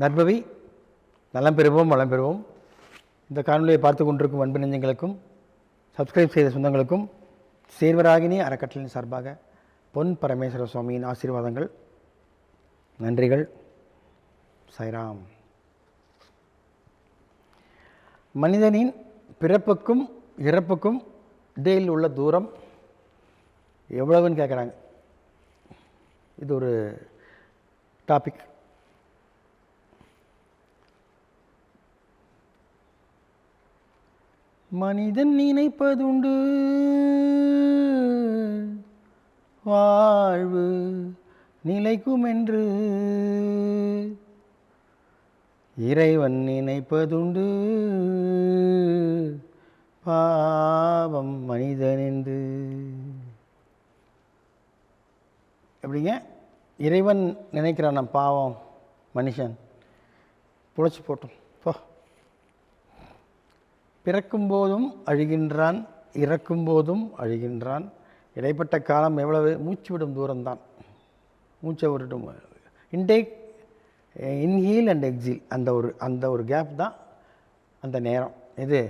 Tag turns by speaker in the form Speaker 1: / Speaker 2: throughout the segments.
Speaker 1: நற்பவி நலம் பெறுவோம் வளம் பெறுவோம். இந்த காணொலியை பார்த்து கொண்டிருக்கும் அன்பு நெஞ்சங்களுக்கும் சப்ஸ்கிரைப் செய்த சொந்தங்களுக்கும் சேர்வராகினி அறக்கட்டளையின் சார்பாக பொன் பரமேஸ்வர சுவாமியின் ஆசீர்வாதங்கள், நன்றிகள். சாய்ராம். மனிதனின் பிறப்புக்கும் இறப்புக்கும் இடையில் உள்ள தூரம் எவ்வளவுன்னு கேட்குறாங்க. இது ஒரு டாபிக். மனிதன் நினைப்பதுண்டு வாழ்வு நிலைக்கும் என்று, இறைவன் நினைப்பதுண்டு பாவம் மனிதன் என்று. எப்படிங்க? இறைவன் நினைக்கிறான் நம் பாவம் மனுஷன் புழைச்சி போட்டோம். பிறக்கும்போதும் அழுகின்றான், இறக்கும்போதும் அழுகின்றான். இடைப்பட்ட காலம் எவ்வளவு? மூச்சு விடும் தூரம்தான். மூச்சை விட்டுடும். இன்டேக், இன்ஹீல் அண்ட் எக்ஸீல், அந்த ஒரு கேப் தான் அந்த நேரம். இது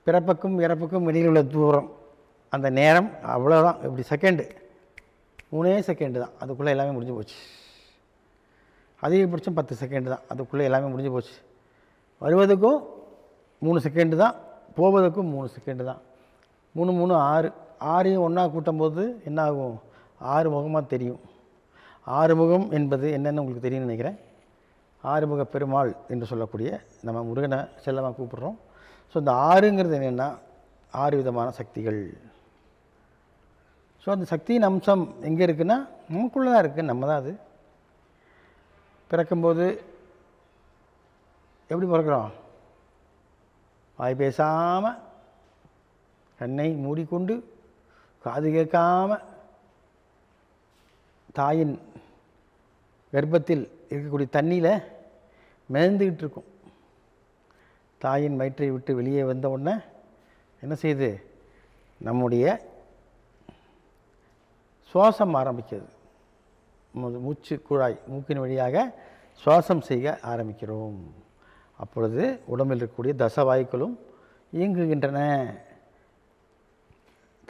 Speaker 1: பிறப்புக்கும் இறப்புக்கும் இடையில் உள்ள தூரம், அந்த நேரம் அவ்வளோதான். இப்படி செகண்டு, 3 செகண்டு தான். அதுக்குள்ளே எல்லாமே முடிஞ்சு போச்சு. அதிகபட்சம் 10 செகண்டு தான். அதுக்குள்ளே எல்லாமே முடிஞ்சு போச்சு. வருவதுக்கும் 3 செகண்டு தான், போவதற்கும் 3 செகண்டு தான். 3 3 6, 6ஐயும் ஒன்றா கூட்டும்போது என்ன ஆகும்? 6 முகமாக தெரியும். 6 முகம் என்பது என்னென்னு உங்களுக்கு தெரியும்னு நினைக்கிறேன். 6 முக பெருமாள் என்று சொல்லக்கூடிய நம்ம முருகனை செல்லமாக கூப்பிட்றோம். ஸோ இந்த 6ங்கிறது என்னென்னா 6 விதமான சக்திகள். ஸோ அந்த சக்தியின் அம்சம் எங்கே இருக்குன்னா நமக்குள்ளே தான் இருக்குது. நம்ம தான் அது. பிறக்கும்போது எப்படி பிறக்கிறோம்? வாய் பேசாமல், கண்ணை மூடிக்கொண்டு, காது கேட்காம, தாயின் கர்ப்பத்தில் இருக்கக்கூடிய தண்ணியில் மிதந்துக்கிட்டு இருக்கும். தாயின் வயிற்றை விட்டு வெளியே வந்த உடனே என்ன செய்யுது? நம்முடைய சுவாசம் ஆரம்பிக்கிறது. மூச்சு குழாய், மூக்கின் வழியாக சுவாசம் செய்ய ஆரம்பிக்கிறோம். அப்பொழுது உடம்பில் இருக்கக்கூடிய தசவாயுக்களும் இயங்குகின்றன.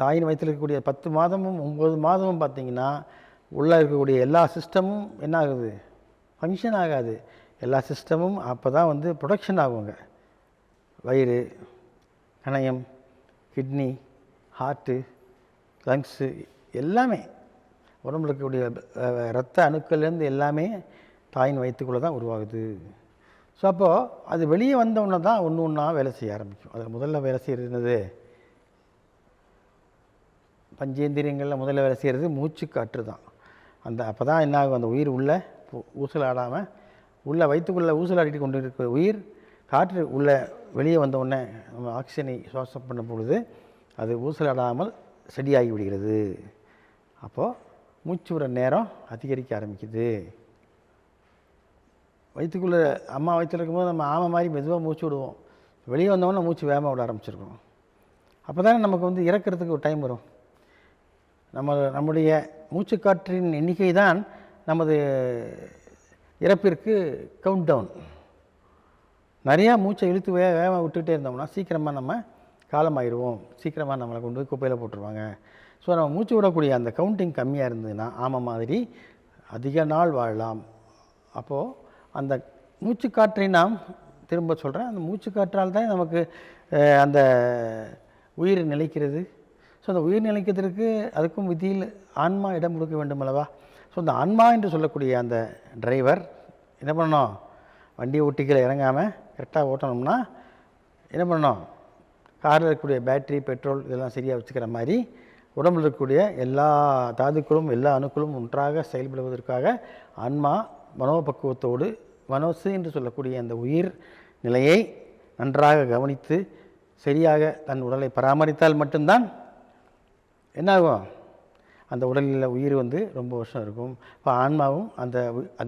Speaker 1: தாயின் வயிற்றில் இருக்கக்கூடிய 10 மாதமும் 9 மாதமும் பார்த்திங்கன்னா உள்ளே இருக்கக்கூடிய எல்லா சிஸ்டமும் என்ன ஆகுது? ஃபங்க்ஷன் ஆகாது. எல்லா சிஸ்டமும் அப்போ தான் ப்ரொடக்ஷன் ஆகுங்க. வயிறு, கணையம், கிட்னி, ஹார்ட்டு, லங்ஸு எல்லாமே உடம்புல இருக்கக்கூடிய இரத்த அணுக்கள்லேருந்து எல்லாமே தாயின் வயிற்றுக்குள்ளே தான் உருவாகுது. ஸோ அப்போது அது வெளியே வந்தோடனே தான் ஒன்று ஒன்றா வேலை செய்ய ஆரம்பிக்கும். அதில் முதல்ல வேலை செய்கிறது பஞ்சேந்திரியங்களில் முதல்ல வேலை செய்கிறது மூச்சு காற்று தான். அப்போ தான் என்ன ஆகும்? அந்த உயிர் உள்ளே ஊசலாடாமல், உள்ளே வயிற்றுக்குள்ளே ஊசலாடிட்டு கொண்டு இருக்கிற உயிர் காற்று உள்ளே வெளியே வந்தவுடனே நம்ம ஆக்சிஜனை சுவாசம் பண்ணும் பொழுது அது ஊசலாடாமல் செடியாகி விடுகிறது. அப்போது மூச்சு விட நேரம் அதிகரிக்க ஆரம்பிக்குது. வயிற்றுக்குள்ளே அம்மா வயிற்றில் இருக்கும்போது நம்ம ஆமை மாதிரி மெதுவாக மூச்சு விடுவோம். வெளியே வந்தோடனே மூச்சு வேகமாக விட ஆரம்பிச்சிருக்கோம். அப்போ தானே நமக்கு இறக்கிறதுக்கு ஒரு டைம் வரும். நம்முடைய மூச்சுக்காற்றின் எண்ணிக்கை தான் நமது இறப்பிற்கு கவுண்ட் டவுன். நிறையா மூச்சை இழுத்து வேகமாக விட்டுக்கிட்டே இருந்தோம்னா சீக்கிரமாக நம்ம காலமாயிடுவோம். சீக்கிரமாக நம்மளை கொண்டு போய் குப்பையில் போட்டுருவாங்க. ஸோ நம்ம மூச்சு விடக்கூடிய அந்த கவுண்டிங் கம்மியாக இருந்ததுன்னா ஆமை மாதிரி அதிக நாள் வாழலாம். அப்போது அந்த மூச்சுக்காற்றை நாம் திரும்ப சொல்கிறேன், அந்த மூச்சுக்காற்றால் தான் நமக்கு அந்த உயிர் நிலைக்கிறது. ஸோ அந்த உயிர் நிலைக்கிறதுக்கு அதுக்கும் விதியில் ஆன்மா இடம் கொடுக்க வேண்டும் அல்லவா? ஸோ அந்த ஆன்மா என்று சொல்லக்கூடிய அந்த டிரைவர் என்ன பண்ணணும்? வண்டியை ஓட்டிக்கல இறங்காமல் கரெக்டாக ஓட்டணும்னா என்ன பண்ணணும்? காரில் இருக்கக்கூடிய பேட்ரி, பெட்ரோல் இதெல்லாம் சரியாக வச்சுக்கிற மாதிரி உடம்பில் இருக்கக்கூடிய எல்லா தாதுக்களும் எல்லா அணுக்களும் ஒன்றாக செயல்படுவதற்காக ஆன்மா மனோபக்குவத்தோடு மனசு என்று சொல்லக்கூடிய அந்த உயிர் நிலையை நன்றாக கவனித்து சரியாக தன் உடலை பராமரித்தால் மட்டும்தான் என்னாகும்? அந்த உடலில் உயிர் ரொம்ப வருஷம் இருக்கும். இப்போ ஆன்மாவும் அந்த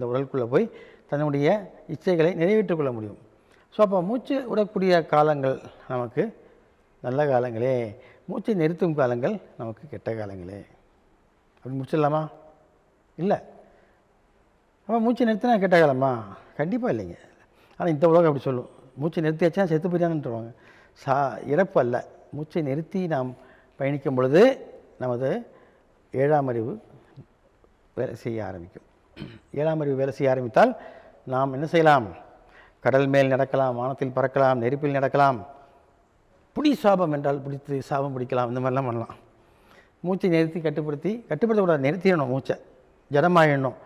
Speaker 1: உடலுக்குள்ளே போய் தன்னுடைய இச்சைகளை நிறைவேற்றிக் கொள்ள முடியும். ஸோ அப்போ மூச்சு விடக்கூடிய காலங்கள் நமக்கு நல்ல காலங்களே, மூச்சை நிறுத்தும் காலங்கள் நமக்கு கெட்ட காலங்களே. அப்படி முடிச்சிடலாமா? இல்லை. அப்போ மூச்சு நிறுத்தினா கெட்ட காலமா? கண்டிப்பாக இல்லைங்க. ஆனால் இந்த உலகம் அப்படி சொல்லும், மூச்சை நிறுத்தியாச்சா செத்து போயிட்டான்னுருவாங்க. இறப்பு அல்ல, மூச்சை நிறுத்தி நாம் பயணிக்கும் பொழுது நமது 7ஆம் அறிவு வேலை செய்ய ஆரம்பிக்கும். 7ஆம் அறிவு வேலை செய்ய ஆரம்பித்தால் நாம் என்ன செய்யலாம்? கடல் மேல் நடக்கலாம், வானத்தில் பறக்கலாம், நெருப்பில் நடக்கலாம், புடி சாபம் என்றால் பிடித்து சாபம் பிடிக்கலாம், இந்த மாதிரிலாம் பண்ணலாம். மூச்சை நிறுத்தி கட்டுப்படுத்தக்கூடாது, நிறுத்திடணும், மூச்சை ஜடமாயிடணும்.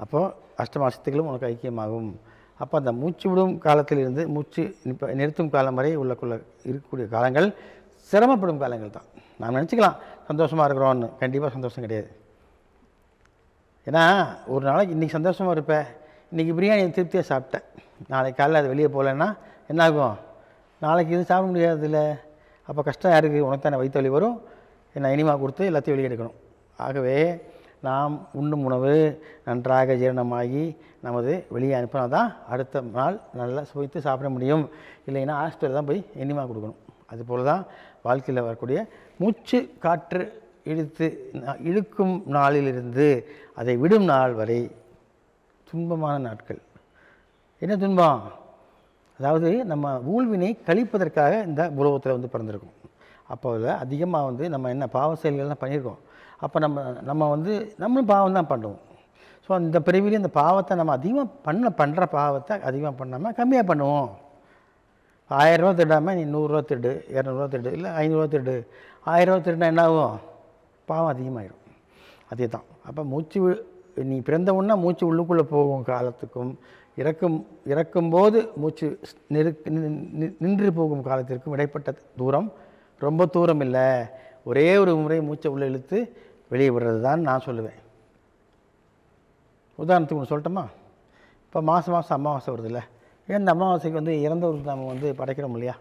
Speaker 1: அப்போது அஷ்டமாசத்துகளும் உனக்கு ஐக்கியமாகும். அப்போ அந்த மூச்சு விடும் காலத்திலிருந்து மூச்சு நிறுத்தும் காலம் வரை இருக்கக்கூடிய காலங்கள் சிரமப்படும் காலங்கள் தான். நாம் நினச்சிக்கலாம் சந்தோஷமாக இருக்கிறோன்னு, கண்டிப்பாக சந்தோஷம் கிடையாது. ஏன்னா ஒரு நாளைக்கு இன்றைக்கி சந்தோஷமாக இருப்பேன், இன்றைக்கி பிரியாணி திருப்தியாக சாப்பிட்டேன், நாளைக்கு காலையில் அது வெளியே போகலன்னா என்னாகும்? நாளைக்கு இது சாப்பிட முடியாது இல்லை. அப்போ கஷ்டம் யாருக்கு? உனக்கு தானே வயிற்று வலி வரும். என்ன இனிமா கொடுத்து எல்லாத்தையும் வெளியே எடுக்கணும். ஆகவே நாம் உண்ணும் உணவு நன்றாக ஜீரணமாகி நமது வெளியே அனுப்பினா தான் அடுத்த நாள் நல்லா சுவைத்து சாப்பிட முடியும். இல்லைன்னா ஹாஸ்பிட்டல் தான் போய் இனிமா கொடுக்கணும். அதுபோல் தான் வாழ்க்கையில் வரக்கூடிய மூச்சு காற்று இழுக்கும் நாளிலிருந்து அதை விடும் நாள் வரை துன்பமான நாட்கள். என்ன துன்பம்? அதாவது நம்ம ஊழ்வினை கழிப்பதற்காக இந்த உலகத்தில் பிறந்திருக்கோம். அப்போ அதிகமாக நம்ம என்ன பாவ செயல்கள்லாம் பண்ணியிருக்கோம். அப்போ நம்மளும் பாவம் தான் பண்ணுவோம். ஸோ அந்த பிறவிலே இந்த பாவத்தை நம்ம அதிகமாக பண்ணுற பாவத்தை அதிகமாக பண்ணாமல் கம்மியாக பண்ணுவோம். 1000 ரூபா திருடாமல் நீ 100 ரூபா திருடு, 200 ரூபா திருடு, இல்லை 500 ரூபா திருடு. 1000 ரூபா திருடினா என்ன ஆகும்? பாவம் அதிகமாகிடும். அதே தான். அப்போ நீ பிறந்தவுடனே மூச்சு உள்ளுக்குள்ளே போகும் காலத்துக்கும் இறக்கும்போது மூச்சு நின்று போகும் காலத்திற்கும் இடைப்பட்ட தூரம் ரொம்ப தூரம் இல்லை. ஒரே ஒரு முறை மூச்சை உள்ளே இழுத்து வெளியே விடுறது தான் நான் சொல்லுவேன். உதாரணத்துக்கு ஒன்று சொல்லட்டோமா? இப்போ மாதம் அமாவாசை வருதில்ல, ஏன் இந்த அமாவாசைக்கு இறந்தவருக்கு நம்ம படைக்கிறோம் இல்லையா,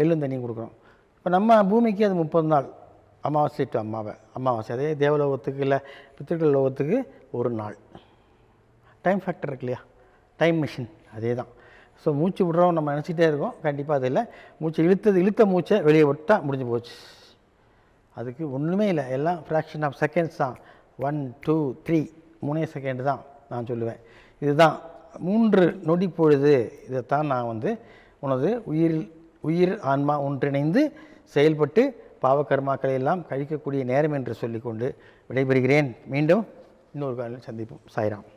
Speaker 1: எள்ளும் தண்ணியும் கொடுக்குறோம். இப்போ நம்ம பூமிக்கு அது 30 நாள், அமாவாசை டு அமாவாசை. அதே தேவலோகத்துக்கு இல்லை பித்திருக்கள் லோகத்துக்கு ஒரு நாள். டைம் ஃபேக்டர் இருக்கு இல்லையா, டைம் மிஷின், அதே தான். ஸோ மூச்சு விடுறோம் நம்ம நினச்சிட்டே இருக்கோம், கண்டிப்பாக அது இல்லை. மூச்சு இழுத்த மூச்சை வெளியே விட்டால் முடிஞ்சு போச்சு. அதுக்கு ஒன்றுமே இல்லை, எல்லாம் ஃப்ராக்ஷன் ஆஃப் செகண்ட்ஸ் தான். 1 2 3 3 செகண்டு தான் நான் சொல்லுவேன். இதுதான் 3 நொடி பொழுது. இதைத்தான் நான் உனது உயிர் ஆன்மா ஒன்றிணைந்து செயல்பட்டு பாவகர்மாக்களை எல்லாம் கழிக்கக்கூடிய நேரம் என்று சொல்லிக்கொண்டு விடைபெறுகிறேன். மீண்டும் இன்னொரு காலையில் சந்திப்போம். சாய்ராம்.